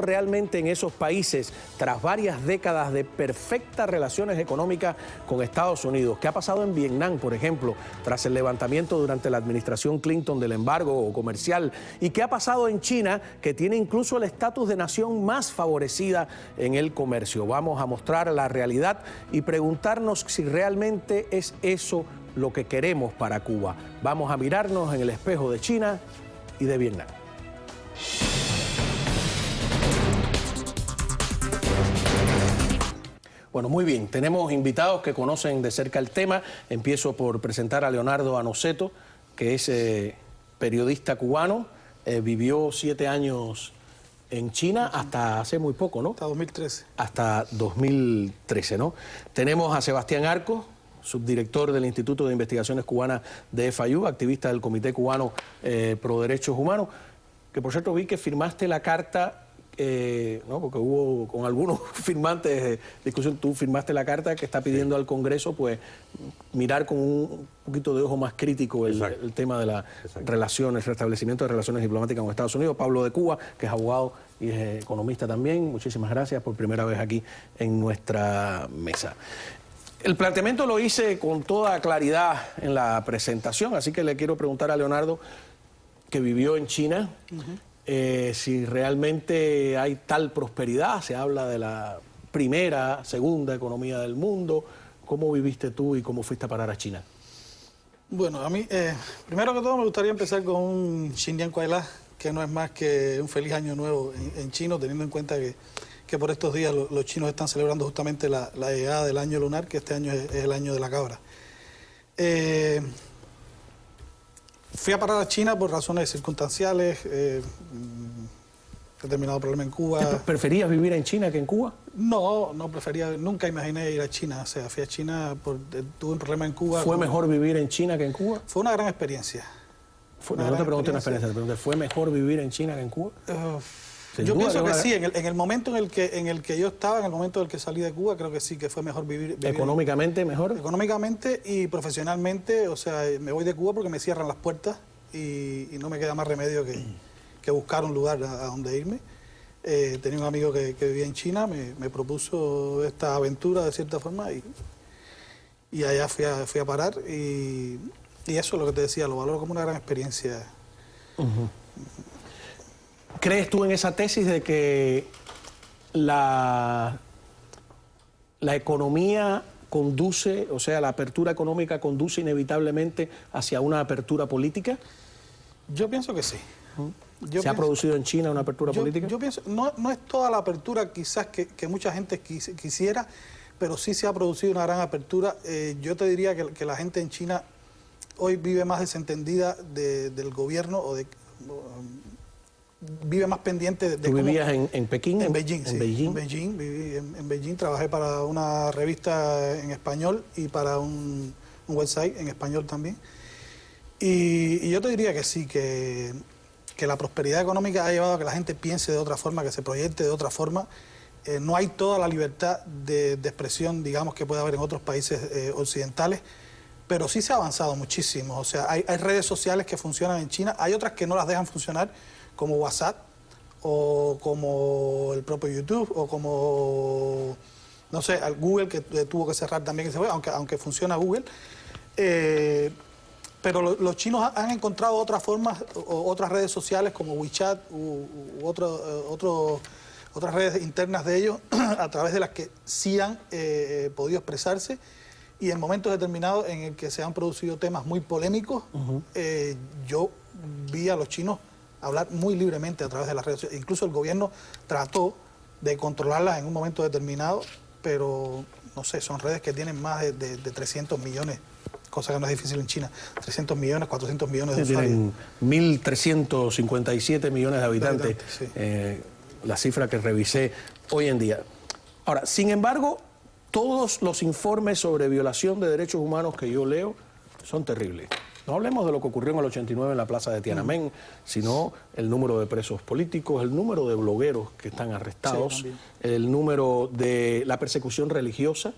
realmente en esos países tras varias décadas de perfectas relaciones económicas con Estados Unidos? ¿Qué ha pasado en Vietnam, por ejemplo, tras el levantamiento durante la administración Clinton del embargo comercial? ¿Y qué ha pasado en China, que tiene incluso el estatus de nación más favorecida en el comercio? Vamos a mostrar la realidad y preguntarnos si realmente es eso lo que queremos para Cuba. Vamos a mirarnos en el espejo de China y de Vietnam. Bueno, muy bien, tenemos invitados que conocen de cerca el tema. Empiezo por presentar a Leonardo Anoceto, que es periodista cubano, vivió 7 años en China hasta hace muy poco, ¿no? Hasta 2013. Hasta 2013, ¿no? Tenemos a Sebastián Arcos, subdirector del Instituto de Investigaciones Cubanas de FIU, activista del Comité Cubano Pro Derechos Humanos, que por cierto vi que firmaste la carta, ¿no? Porque hubo con algunos firmantes de discusión, tú firmaste la carta que está pidiendo al Congreso pues mirar con un poquito de ojo más crítico el tema de las relaciones, el restablecimiento de relaciones diplomáticas con Estados Unidos. Pablo de Cuba, que es abogado y es economista también, muchísimas gracias por primera vez aquí en nuestra mesa. El planteamiento lo hice con toda claridad en la presentación, así que le quiero preguntar a Leonardo, que vivió en China, si realmente hay tal prosperidad. Se habla de la primera, segunda economía del mundo. ¿Cómo viviste tú y cómo fuiste a parar a China? Bueno, a mí, primero que todo me gustaría empezar con un Xindian Kuailá, que no es más que un feliz año nuevo en chino, teniendo en cuenta que por estos días los chinos están celebrando justamente la llegada del año lunar, que este año es el año de la cabra. Fui a parar a China por razones circunstanciales, determinado problema en Cuba. ¿Preferías vivir en China que en Cuba? No, no prefería, nunca imaginé ir a China. O sea, fui a China, tuve un problema en Cuba. ¿Fue mejor vivir en China que en Cuba? Fue una gran experiencia. No te pregunté una experiencia, te pregunté, ¿fue mejor vivir en China que en Cuba? Yo pienso que sí, en el momento en el que yo estaba, en el momento en el que salí de Cuba, creo que sí, que fue mejor vivir. ¿Económicamente mejor? Económicamente y profesionalmente, o sea, me voy de Cuba porque me cierran las puertas y no me queda más remedio que buscar un lugar a donde irme. Tenía un amigo que vivía en China, me propuso esta aventura de cierta forma y allá fui a parar y eso es lo que te decía, lo valoro como una gran experiencia. ¿Crees tú en esa tesis de que la economía conduce, o sea, la apertura económica conduce inevitablemente hacia una apertura política? Yo pienso que sí. ¿Se ha producido en China una apertura política? Yo pienso, no es toda la apertura quizás que mucha gente quisiera, pero sí se ha producido una gran apertura. Yo te diría que la gente en China hoy vive más desentendida del gobierno vive más pendiente de ¿Tú vivías en Pekín? En Beijing, ¿En sí. Beijing? En Beijing, viví en Beijing, trabajé para una revista en español y para un website en español también. Y yo te diría que sí, que la prosperidad económica ha llevado a que la gente piense de otra forma, que se proyecte de otra forma. No hay toda la libertad de expresión, digamos, que puede haber en otros países occidentales, pero sí se ha avanzado muchísimo. O sea, hay redes sociales que funcionan en China, hay otras que no las dejan funcionar, como WhatsApp, o como el propio YouTube, o como, no sé, Google, que tuvo que cerrar también, aunque funciona Google. Pero los chinos han encontrado otras formas, otras redes sociales como WeChat u otras redes internas de ellos, a través de las que sí han podido expresarse, y en momentos determinados en el que se han producido temas muy polémicos, yo vi a los chinos hablar muy libremente a través de las redes sociales. Incluso el gobierno trató de controlarlas en un momento determinado, pero no sé, son redes que tienen más de 300 millones, cosa que no es difícil en China, 300 millones, 400 millones de usuarios. Tienen 1.357 millones de habitantes, sí. La cifra que revisé hoy en día. Ahora, sin embargo, todos los informes sobre violación de derechos humanos que yo leo son terribles. No hablemos de lo que ocurrió en el 89 en la plaza de Tiananmen, sino el número de presos políticos, el número de blogueros que están arrestados, el número de la persecución religiosa,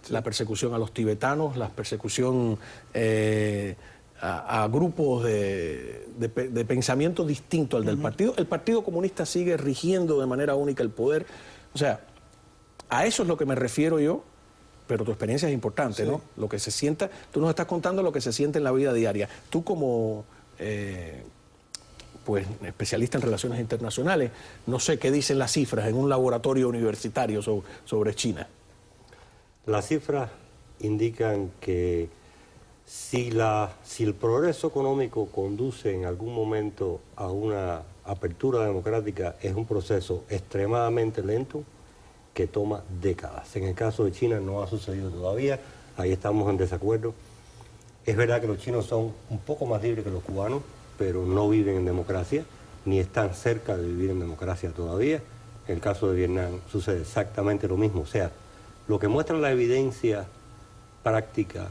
la persecución a los tibetanos, la persecución a grupos de pensamiento distinto al del partido. El Partido Comunista sigue rigiendo de manera única el poder. O sea, a eso es lo que me refiero yo, pero tu experiencia es importante, ¿no? Lo que se sienta, tú nos estás contando lo que se siente en la vida diaria. Tú como pues especialista en relaciones internacionales, no sé qué dicen las cifras en un laboratorio universitario sobre China. Las cifras indican que si el progreso económico conduce en algún momento a una apertura democrática, es un proceso extremadamente lento que toma décadas. En el caso de China no ha sucedido todavía, ahí estamos en desacuerdo. Es verdad que los chinos son un poco más libres que los cubanos, pero no viven en democracia, ni están cerca de vivir en democracia todavía. En el caso de Vietnam sucede exactamente lo mismo. O sea, lo que muestra la evidencia práctica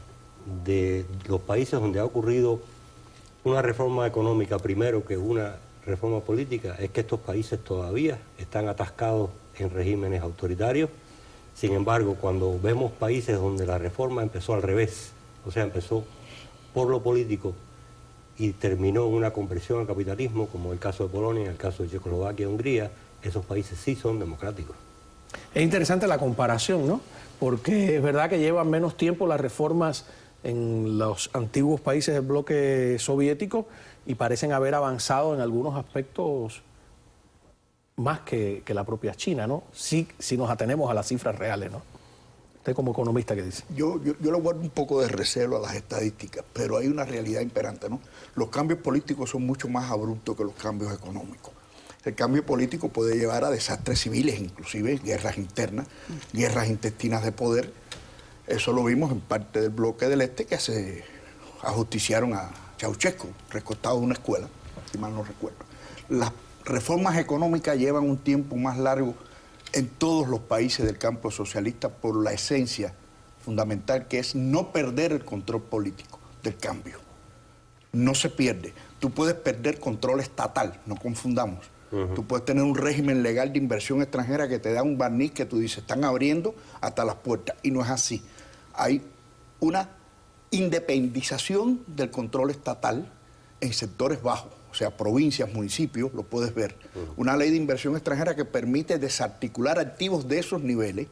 de los países donde ha ocurrido una reforma económica primero que una reforma política es que estos países todavía están atascados en regímenes autoritarios. Sin embargo, cuando vemos países donde la reforma empezó al revés, o sea, empezó por lo político y terminó en una conversión al capitalismo, como el caso de Polonia, en el caso de Checoslovaquia, Hungría, esos países sí son democráticos. Es interesante la comparación, ¿no? Porque es verdad que llevan menos tiempo las reformas en los antiguos países del bloque soviético y parecen haber avanzado en algunos aspectos más que la propia China, ¿no? Sí, si nos atenemos a las cifras reales, ¿no? Usted como economista, ¿qué dice? Yo le guardo un poco de recelo a las estadísticas, pero hay una realidad imperante, ¿no? Los cambios políticos son mucho más abruptos que los cambios económicos. El cambio político puede llevar a desastres civiles, inclusive guerras internas, guerras intestinas de poder. Eso lo vimos en parte del bloque del Este, que se ajusticiaron a Ceausescu, recostado de una escuela, si mal no recuerdo. Las reformas económicas llevan un tiempo más largo en todos los países del campo socialista por la esencia fundamental que es no perder el control político del cambio. No se pierde. Tú puedes perder control estatal, no confundamos. Tú puedes tener un régimen legal de inversión extranjera que te da un barniz que tú dices, están abriendo hasta las puertas. Y no es así. Hay una independización del control estatal en sectores bajos, o sea, provincias, municipios, lo puedes ver. Una ley de inversión extranjera que permite desarticular activos de esos niveles,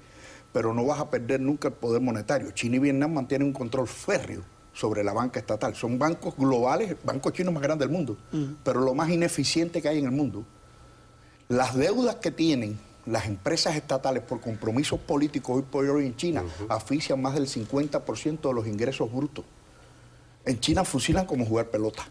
pero no vas a perder nunca el poder monetario. China y Vietnam mantienen un control férreo sobre la banca estatal. Son bancos globales, bancos chinos más grandes del mundo, pero lo más ineficiente que hay en el mundo. Las deudas que tienen las empresas estatales por compromisos políticos hoy por hoy en China asfixian más del 50% de los ingresos brutos. En China fusilan como jugar pelota.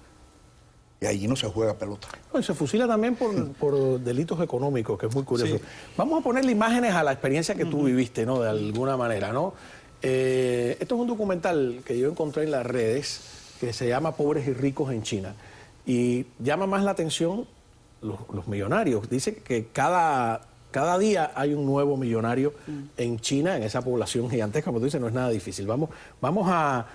Y allí no se juega pelota. No, y se fusila también por delitos económicos, que es muy curioso. Sí. Vamos a ponerle imágenes a la experiencia que tú viviste, ¿no? De alguna manera, ¿no? Esto es un documental que yo encontré en las redes que se llama Pobres y Ricos en China. Y llama más la atención los millonarios. Dice que cada día hay un nuevo millonario en China, en esa población gigantesca. Como tú dices, no es nada difícil. Vamos a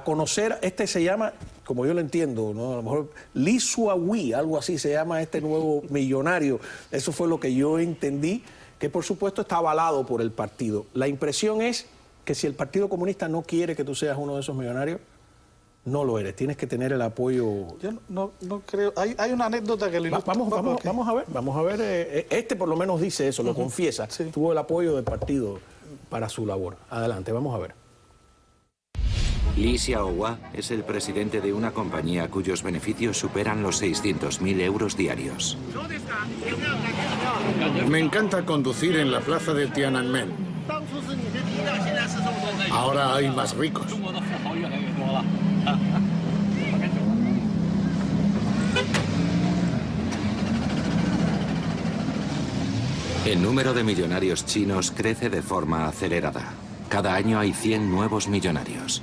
conocer, este se llama, como yo lo entiendo, ¿no? A lo mejor Li Suahui, algo así se llama este nuevo millonario. Eso fue lo que yo entendí, que por supuesto está avalado por el partido. La impresión es que si el Partido Comunista no quiere que tú seas uno de esos millonarios, no lo eres. Tienes que tener el apoyo. Yo no creo. Hay una anécdota que lo ilustra. Vamos a ver. Este por lo menos dice eso, lo confiesa. Sí. Tuvo el apoyo del partido para su labor. Adelante, vamos a ver. Li Xiaohua es el presidente de una compañía cuyos beneficios superan los 600.000 euros diarios. Me encanta conducir en la plaza de Tiananmen. Ahora hay más ricos. El número de millonarios chinos crece de forma acelerada. Cada año hay 100 nuevos millonarios.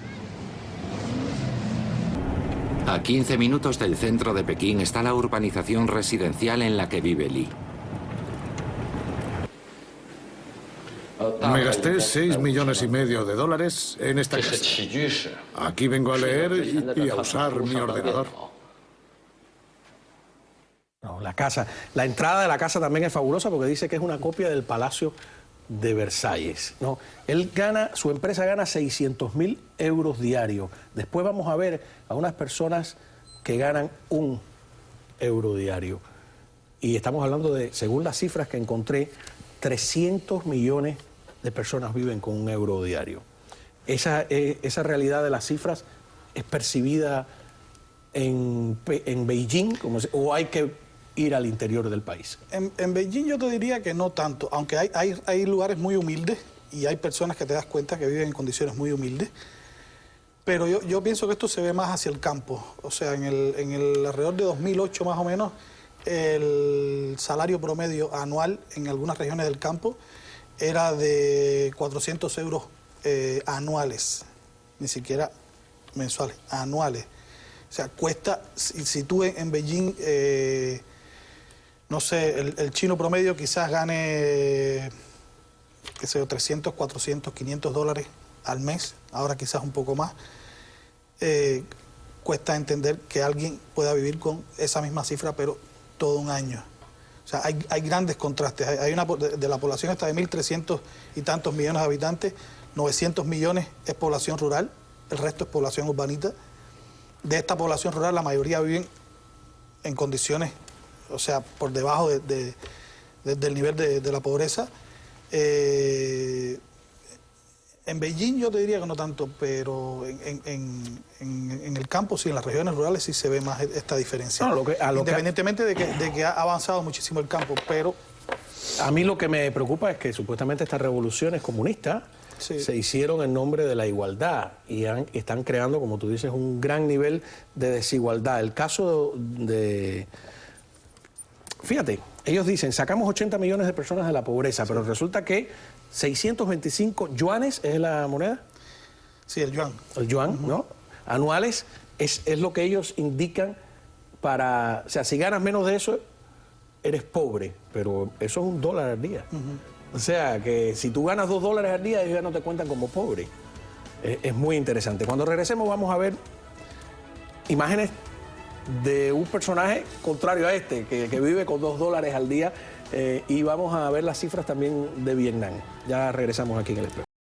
A 15 minutos del centro de Pekín está la urbanización residencial en la que vive Li. Me gasté $6,5 millones en esta casa. Aquí vengo a leer y a usar mi ordenador. No, la entrada de la casa también es fabulosa porque dice que es una copia del Palacio de Versalles, ¿no? Su empresa gana 600.000 euros diarios. Después vamos a ver a unas personas que ganan 1 euro diario. Y estamos hablando de, según las cifras que encontré, 300 millones de personas viven con 1 euro diario. Esa realidad de las cifras es percibida en Beijing, o hay que ir al interior del país. En Beijing yo te diría que no tanto, aunque hay lugares muy humildes y hay personas que te das cuenta que viven en condiciones muy humildes, pero yo pienso que esto se ve más hacia el campo. O sea, en el alrededor de 2008 más o menos, el salario promedio anual en algunas regiones del campo era de 400 euros anuales, ni siquiera mensuales, anuales. O sea, cuesta, si tú en Beijing, no sé, el chino promedio quizás gane, qué sé yo, 300, 400, 500 dólares al mes, ahora quizás un poco más. Cuesta entender que alguien pueda vivir con esa misma cifra, pero todo un año. O sea, hay grandes contrastes. De la población esta de 1.300 y tantos millones de habitantes, 900 millones es población rural, el resto es población urbanita. De esta población rural, la mayoría viven en condiciones, o sea, por debajo del nivel de la pobreza. En Beijing yo te diría que no tanto, pero en el campo sí, en las regiones rurales sí se ve más esta diferencia. No, independientemente de que ha avanzado muchísimo el campo, pero... A mí lo que me preocupa es que supuestamente estas revoluciones comunistas se hicieron en nombre de la igualdad y están creando, como tú dices, un gran nivel de desigualdad. El caso de... Fíjate, ellos dicen, sacamos 80 millones de personas de la pobreza, pero resulta que 625 yuanes es la moneda. Sí, el yuan. El yuan, ¿no? Anuales es lo que ellos indican para... O sea, si ganas menos de eso, eres pobre, pero eso es $1 al día. O sea, que si tú ganas $2 al día, ellos ya no te cuentan como pobre. Es muy interesante. Cuando regresemos vamos a ver imágenes de un personaje contrario a este, que vive con $2 al día, y vamos a ver las cifras también de Vietnam. Ya regresamos aquí en el Expreso.